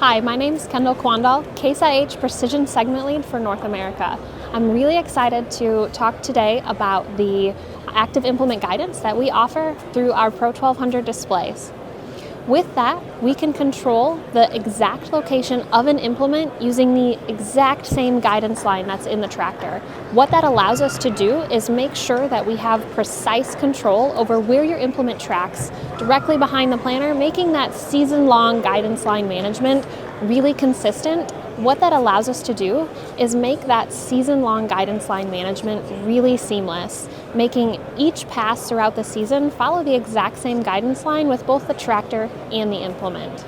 Hi, my name is Kendall Quandal, Case IH Precision Segment Lead for North America. I'm really excited to talk today about the active implement guidance that we offer through our Pro 1200 displays. With that, we can control the exact location of an implement using the exact same guidance line that's in the tractor. What that allows us to do is make sure that we have precise control over where your implement tracks directly behind the planter, making that season-long guidance line management really consistent. What that allows us to do is make that season-long guidance line management really seamless, making each pass throughout the season follow the exact same guidance line with both the tractor and the implement.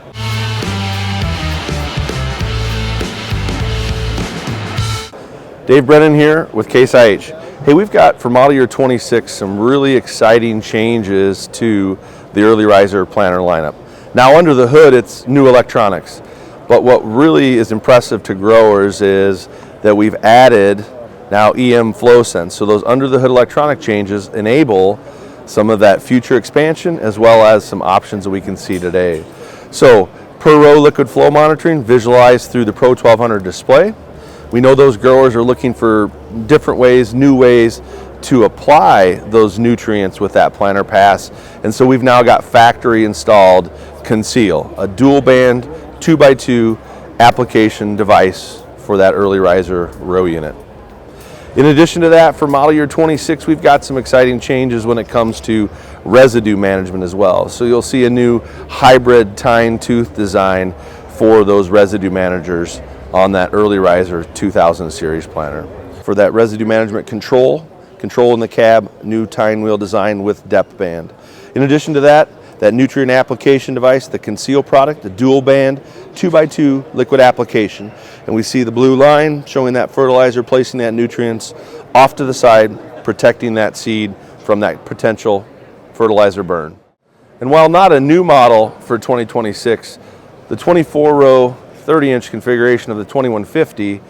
Dave Brennan here with Case IH. Hey, we've got for model year 26 some really exciting changes to the early riser planter lineup. Now under the hood it's new electronics. But what really is impressive to growers is that we've added now EM flow sense. So those under the hood electronic changes enable some of that future expansion as well as some options that we can see today. So per row liquid flow monitoring visualized through the Pro 1200 display. We know those growers are looking for different ways, new ways to apply those nutrients with that planter pass. And so we've now got factory installed Conceal, a dual band 2x2 application device for that early riser row unit. In addition to that, for model year 26, we've got some exciting changes when it comes to residue management as well. So you'll see a new hybrid tine tooth design for those residue managers on that early riser 2000 series planter. For that residue management control in the cab, new tine wheel design with depth band. In addition to that nutrient application device, the Conceal product, the dual band 2x2 liquid application. And we see the blue line showing that fertilizer, placing that nutrients off to the side, protecting that seed from that potential fertilizer burn. And while not a new model for 2026, the 24 row 30-inch configuration of the 2150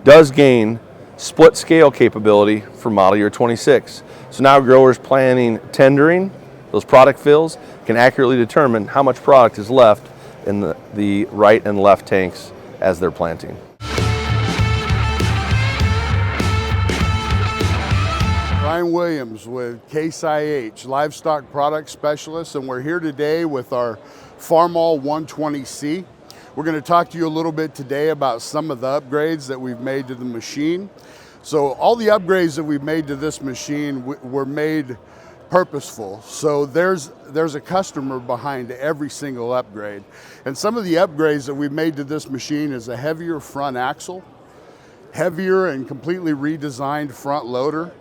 does gain split scale capability for model year 26. So now growers planning tendering, those product fills, can accurately determine how much product is left in the right and left tanks as they're planting. Ryan Williams with Case IH, Livestock Product Specialist, and we're here today with our Farmall 120C. We're going to talk to you a little bit today about some of the upgrades that we've made to the machine. So all the upgrades that we've made to this machine were made purposeful. So there's a customer behind every single upgrade. And some of the upgrades that we've made to this machine is a heavier front axle, heavier and completely redesigned front loader.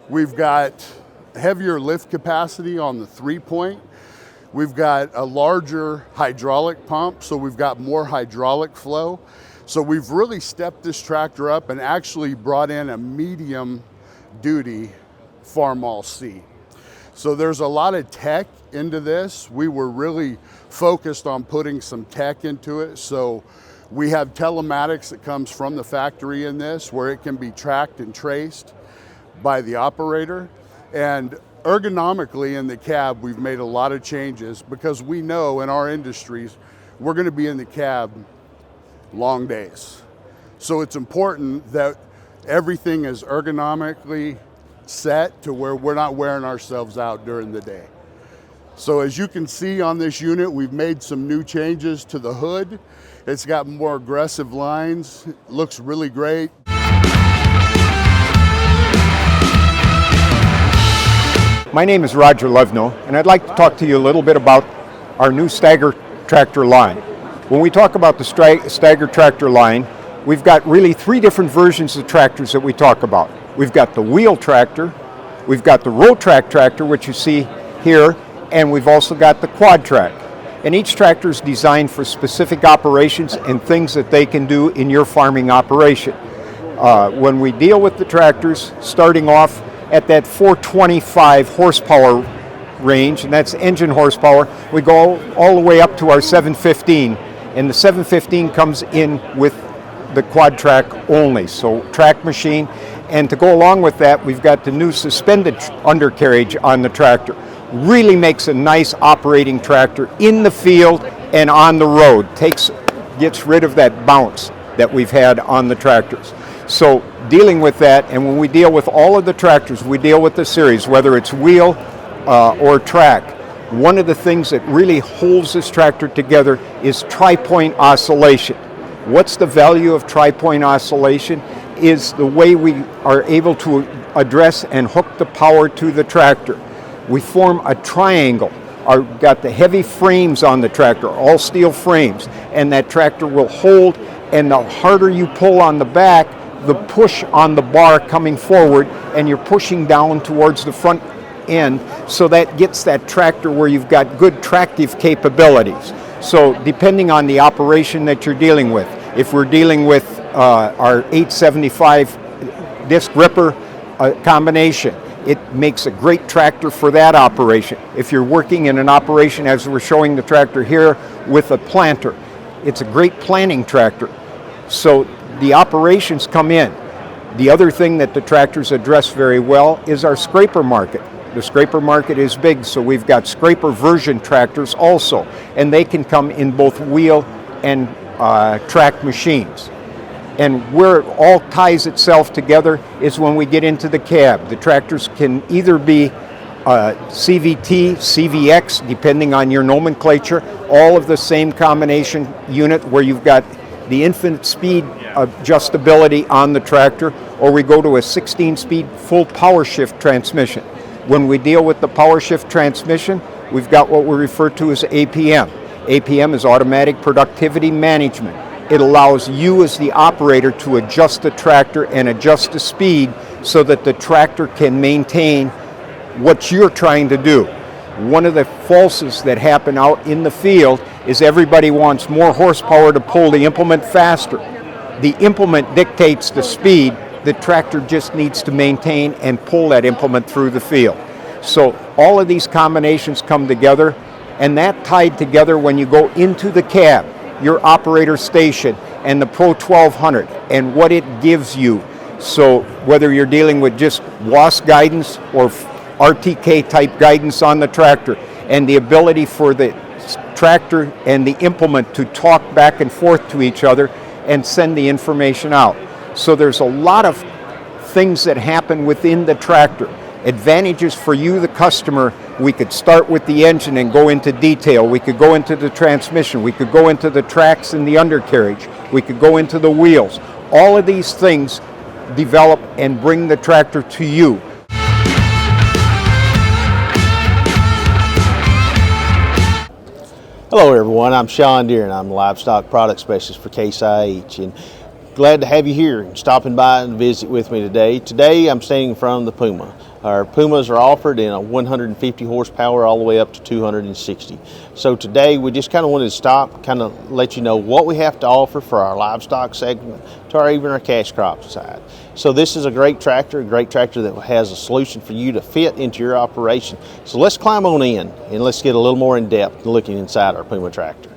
We've got heavier lift capacity on the 3-point. We've got a larger hydraulic pump, so we've got more hydraulic flow. So we've really stepped this tractor up and actually brought in a medium duty Farmall C. So there's a lot of tech into this. We were really focused on putting some tech into it. So we have telematics that comes from the factory in this, where it can be tracked and traced by the operator. And ergonomically in the cab, we've made a lot of changes because we know in our industries, we're going to be in the cab long days. So it's important that everything is ergonomically set to where we're not wearing ourselves out during the day. So as you can see on this unit, we've made some new changes to the hood. It's got more aggressive lines. It looks really great. My name is Roger Levno, and I'd like to talk to you a little bit about our new Steiger tractor line. When we talk about the Steiger tractor line, we've got really 3 different versions of tractors that we talk about. We've got the wheel tractor, we've got the Rowtrac tractor, which you see here, and we've also got the Quadtrac. And each tractor is designed for specific operations and things that they can do in your farming operation. When we deal with the tractors, starting off at that 425 horsepower range, and that's engine horsepower, we go all the way up to our 715, and the 715 comes in with the Quadtrac only, so track machine. And to go along with that, we've got the new suspended undercarriage on the tractor. Really makes a nice operating tractor in the field and on the road. Takes gets rid of that bounce that we've had on the tractors. So dealing with that, and when we deal with all of the tractors, we deal with the series, whether it's wheel or track. One of the things that really holds this tractor together is tri-point oscillation. What's the value of tri-point oscillation? Is the way we are able to address and hook the power to the tractor. We form a triangle. Got the heavy frames on the tractor, all steel frames, and that tractor will hold, and the harder you pull on the back, the push on the bar coming forward, and you're pushing down towards the front end, so that gets that tractor where you've got good tractive capabilities. So depending on the operation that you're dealing with, if we're dealing with our 875 disc ripper combination, it makes a great tractor for that operation. If you're working in an operation, as we're showing the tractor here, with a planter, it's a great planting tractor. So the operations come in. The other thing that the tractors address very well is our scraper market. The scraper market is big, so we've got scraper version tractors also, and they can come in both wheel and track machines. And where it all ties itself together is when we get into the cab. The tractors can either be CVT, CVX, depending on your nomenclature, all of the same combination unit where you've got the infinite speed adjustability on the tractor, or we go to a 16-speed full power shift transmission. When we deal with the power shift transmission, we've got what we refer to as APM. APM is automatic productivity management. It allows you as the operator to adjust the tractor and adjust the speed so that the tractor can maintain what you're trying to do. One of the falses that happen out in the field is everybody wants more horsepower to pull the implement faster. The implement dictates the speed. The tractor just needs to maintain and pull that implement through the field. So all of these combinations come together, and that tied together when you go into the cab, your operator station, and the Pro 1200, and what it gives you. So whether you're dealing with just WAS guidance or RTK type guidance on the tractor, and the ability for the tractor and the implement to talk back and forth to each other and send the information out. So there's a lot of things that happen within the tractor. Advantages for you, the customer. We could start with the engine and go into detail. We could go into the transmission. We could go into the tracks and the undercarriage. We could go into the wheels. All of these things develop and bring the tractor to you. Hello everyone, I'm Sean Deere and I'm the Livestock Product Specialist for Case IH, and glad to have you here and stopping by and visit with me today. Today I'm standing in front of the Puma. Our Pumas are offered in a 150 horsepower all the way up to 260. So today we just kind of wanted to stop, kind of let you know what we have to offer for our livestock segment to even our cash crop side. So this is a great tractor that has a solution for you to fit into your operation. So let's climb on in and let's get a little more in depth looking inside our Puma tractor.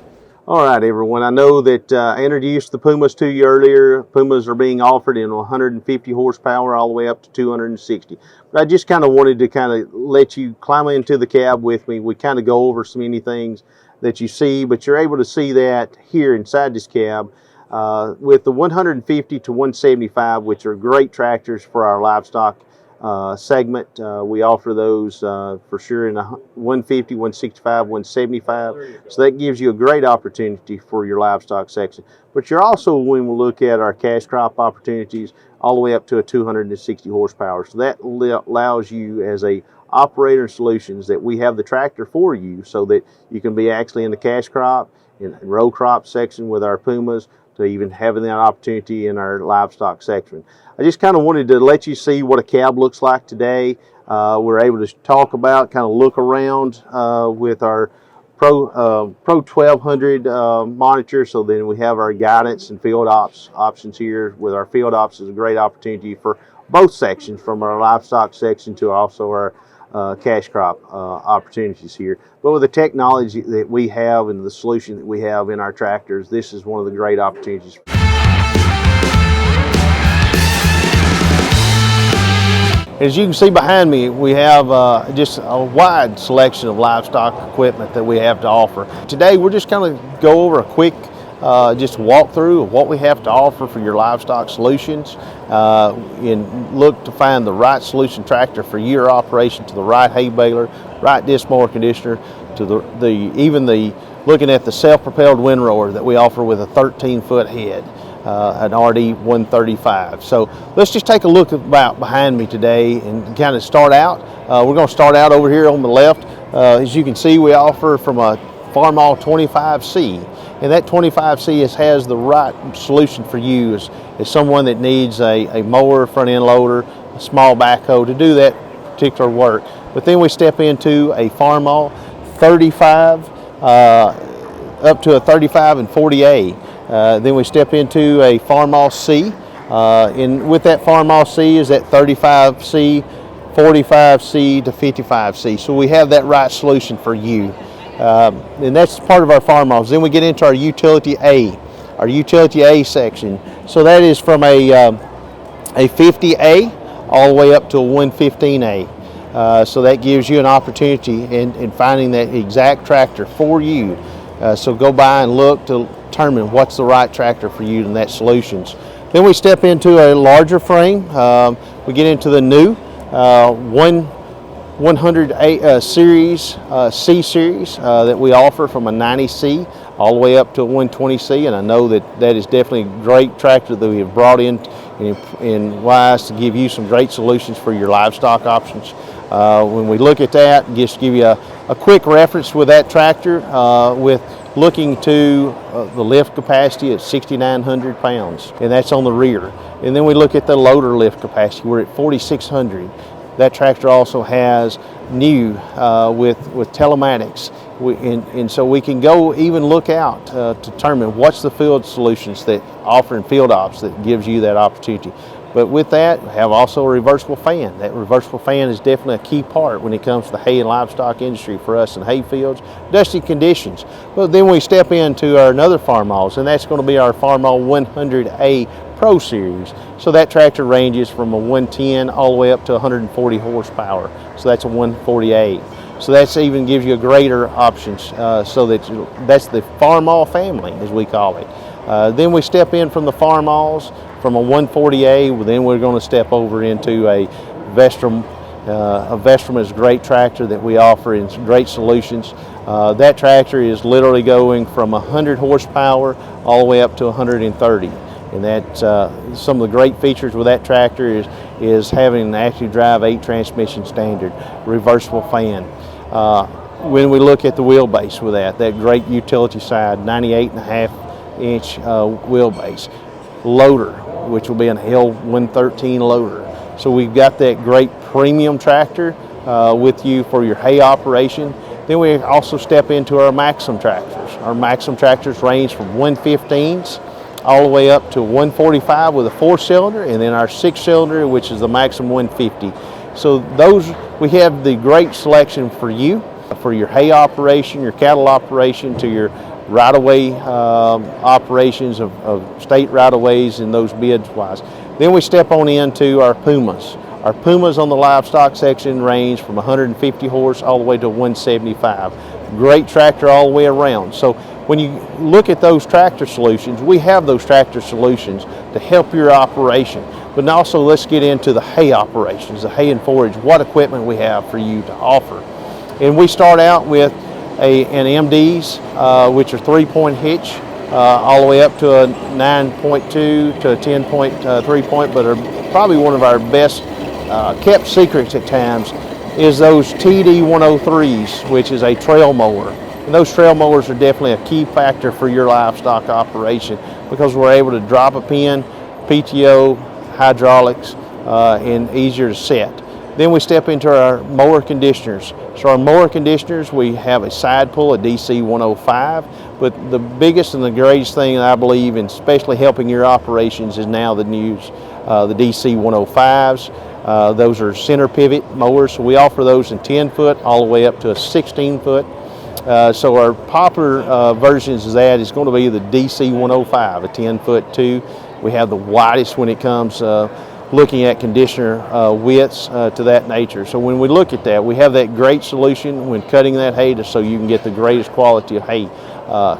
All right, everyone. I know that I introduced the Pumas to you earlier. Pumas are being offered in 150 horsepower all the way up to 260. But I just kind of wanted to let you climb into the cab with me. We kind of go over so many things that you see, but you're able to see that here inside this cab with the 150 to 175, which are great tractors for our livestock segment. We offer those for sure in a 150, 165, 175. So that gives you a great opportunity for your livestock section. But you're also, when we look at our cash crop opportunities, all the way up to a 260 horsepower. So that allows you as a operator solutions that we have the tractor for you so that you can be actually in the cash crop, in row crop section with our Pumas, to even having that opportunity in our livestock section. I just kind of wanted to let you see what a cab looks like today. We're able to talk about, kind of look around with our Pro 1200 monitor. So then we have our guidance and field ops options here. With our field ops is a great opportunity for both sections, from our livestock section to also our cash crop opportunities here. But with the technology that we have and the solution that we have in our tractors, this is one of the great opportunities. As you can see behind me, we have just a wide selection of livestock equipment that we have to offer. Today we're just going to go over a quick just a walkthrough of what we have to offer for your livestock solutions, and look to find the right solution tractor for your operation, to the right hay baler, right disc mower conditioner, to even looking at the self-propelled windrower that we offer with a 13-foot head, an RD 135. So let's just take a look about behind me today and kind of start out. We're going to start out over here on the left. As you can see, we offer from a Farmall 25C, and that 25C has the right solution for you as someone that needs a mower, front end loader, a small backhoe to do that particular work. But then we step into a Farmall 35 up to a 35 and 40A. Then we step into a Farmall C, and with that Farmall C is that 35C, 45C to 55C. So we have that right solution for you. And that's part of our Farmalls. Then we get into our Utility A, our Utility A section. So that is from a 50A all the way up to a 115A. So that gives you an opportunity in finding that exact tractor for you. So go by and look to determine what's the right tractor for you and that solutions. Then we step into a larger frame. We get into the new 100 series, C series that we offer from a 90C all the way up to a 120C, and I know that is definitely a great tractor that we have brought in wise to give you some great solutions for your livestock options. When we look at that, just give you a quick reference with that tractor, with looking to the lift capacity at 6,900 pounds, and that's on the rear. And then we look at the loader lift capacity, we're at 4,600. That tractor also has new with telematics, and so we can go even look out to determine what's the field solutions that offer in field ops that gives you that opportunity. But with that, we have also a reversible fan. That reversible fan is definitely a key part when it comes to the hay and livestock industry for us in hay fields, dusty conditions. But then we step into our another Farmalls, and that's going to be our Farmall 100A Pro Series. So that tractor ranges from a 110 all the way up to 140 horsepower. So that's a 140A. So that's even gives you a greater options. So that's the Farmall family, as we call it. Then we step in from the Farmalls from a 140A. Then we're going to step over into a Vestrum. A Vestrum is a great tractor that we offer in some great solutions. That tractor is literally going from 100 horsepower all the way up to 130. And that's some of the great features with that tractor is having an active drive 8 transmission standard, reversible fan. When we look at the wheelbase with that great utility side, 98.5-inch wheelbase. Loader, which will be an L113 loader. So we've got that great premium tractor with you for your hay operation. Then we also step into our Maxim tractors. Our Maxim tractors range from 115s all the way up to 145 with a 4-cylinder, and then our 6-cylinder, which is the Maxim 150. So those, we have the great selection for you, for your hay operation, your cattle operation, to your right-of-way operations of state right-of-ways and those bids-wise. Then we step on into our Pumas. Our Pumas on the livestock section range from 150 horse all the way to 175. Great tractor all the way around. So when you look at those tractor solutions, we have those tractor solutions to help your operation. But also let's get into the hay operations, the hay and forage, what equipment we have for you to offer. And we start out with an MDs, which are 3-point hitch, all the way up to a 9.2 to a 10.3 point, but are probably one of our best kept secrets at times is those TD 103s, which is a trail mower. And those trail mowers are definitely a key factor for your livestock operation because we're able to drop a pin, PTO, hydraulics, and easier to set. Then we step into our mower conditioners. So our mower conditioners, we have a side pull, a DC 105, but the biggest and the greatest thing that I believe in, especially helping your operations, is now the DC 105s. Those are center pivot mowers, so we offer those in 10-foot all the way up to a 16-foot. So our popular versions of that is going to be the DC 105, a 10-foot too. We have the widest when it comes looking at conditioner widths to that nature. So when we look at that, we have that great solution when cutting that hay so you can get the greatest quality of hay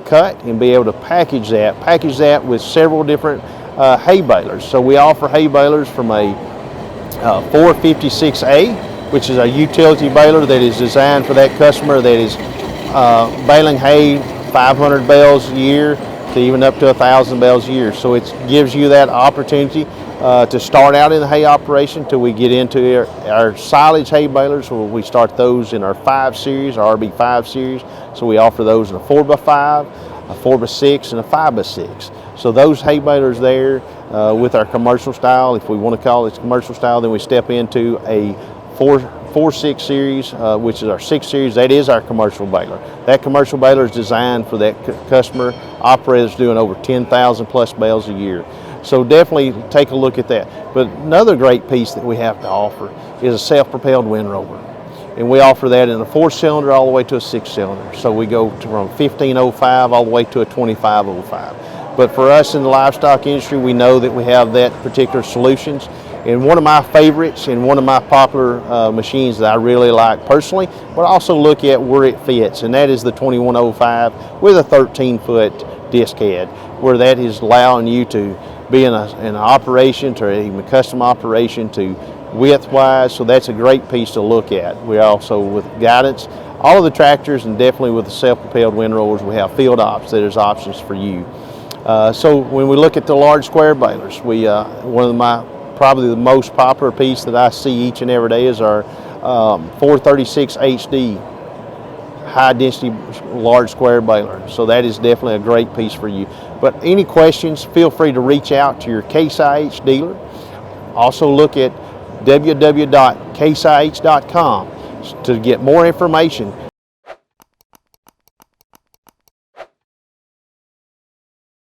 cut and be able to package that with several different hay balers. So we offer hay balers from a 456A, which is a utility baler that is designed for that customer that is baling hay 500 bales a year to even up to 1,000 bales a year. So it gives you that opportunity to start out in the hay operation till we get into our silage hay balers, where we start those in our 5 series, our RB5 series. So we offer those in a 4x5, a 4x6, and a 5x6. So those hay balers there with our commercial style, if we want to call it commercial style, then we step into a 4.6 series, which is our 6 series. That is our commercial baler. That commercial baler is designed for that customer operators doing over 10,000 plus bales a year. So definitely take a look at that. But another great piece that we have to offer is a self-propelled windrower. And we offer that in a 4-cylinder all the way to a 6-cylinder. So we go from 1505 all the way to a 2505. But for us in the livestock industry, we know that we have that particular solutions. And one of my favorites and one of my popular machines that I really like personally, but also look at where it fits, and that is the 2105 with a 13-foot disc head, where that is allowing you to be in an operation, to even a custom operation, to width-wise. So that's a great piece to look at. We also, with guidance, all of the tractors, and definitely with the self-propelled windrowers, we have field ops that is options for you. So when we look at the large square balers, one of probably the most popular piece that I see each and every day is our 436 HD high density large square baler. So that is definitely a great piece for you. But any questions, feel free to reach out to your Case IH dealer. Also look at www.caseih.com to get more information.